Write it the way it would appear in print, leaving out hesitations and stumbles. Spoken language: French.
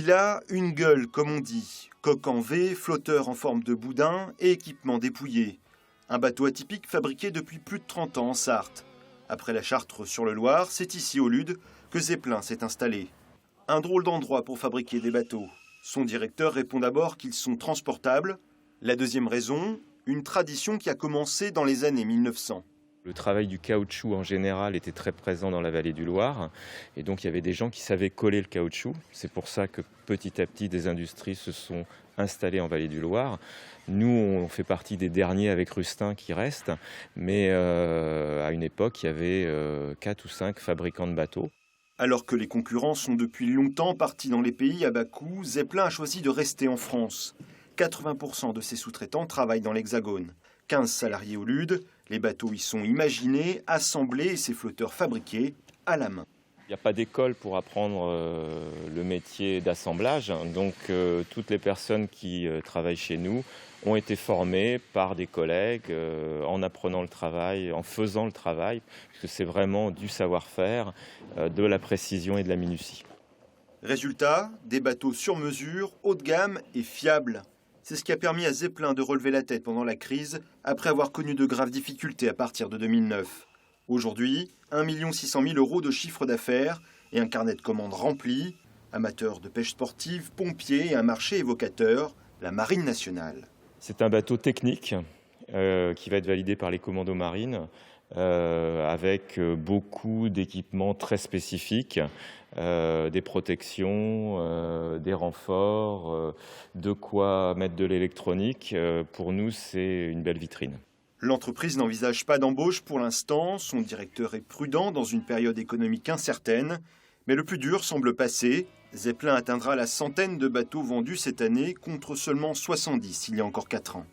Il a une gueule, comme on dit, coque en V, flotteur en forme de boudin et équipement dépouillé. Un bateau atypique fabriqué depuis plus de 30 ans en Sarthe. Après la Chartres-sur-le-Loir, c'est ici au Lude que Zeppelin s'est installé. Un drôle d'endroit pour fabriquer des bateaux. Son directeur répond d'abord qu'ils sont transportables. La deuxième raison, une tradition qui a commencé dans les années 1900. Le travail du caoutchouc en général était très présent dans la vallée du Loir et donc il y avait des gens qui savaient coller le caoutchouc. C'est pour ça que petit à petit des industries se sont installées en vallée du Loir. Nous, on fait partie des derniers avec Rustin qui restent, mais à une époque, il y avait 4 ou 5 fabricants de bateaux. Alors que les concurrents sont depuis longtemps partis dans les pays à bas coût, Zeppelin a choisi de rester en France. 80% de ses sous-traitants travaillent dans l'Hexagone. 15 salariés au Lude, les bateaux y sont imaginés, assemblés et ces flotteurs fabriqués à la main. Il n'y a pas d'école pour apprendre le métier d'assemblage, donc toutes les personnes qui travaillent chez nous ont été formées par des collègues en apprenant le travail, en faisant le travail, parce que c'est vraiment du savoir-faire, de la précision et de la minutie. Résultat, des bateaux sur mesure, haut de gamme et fiables. C'est ce qui a permis à Zeppelin de relever la tête pendant la crise, après avoir connu de graves difficultés à partir de 2009. Aujourd'hui, 1 600 000 € de chiffre d'affaires et un carnet de commandes rempli. Amateurs de pêche sportive, pompiers et un marché évocateur, la Marine nationale. C'est un bateau technique qui va être validé par les commandos marines avec beaucoup d'équipements très spécifiques, des protections, des renforts, de quoi mettre de l'électronique. Pour nous, c'est une belle vitrine. L'entreprise n'envisage pas d'embauche pour l'instant. Son directeur est prudent dans une période économique incertaine. Mais le plus dur semble passer. Zeppelin atteindra la centaine de bateaux vendus cette année contre seulement 70 il y a encore 4 ans.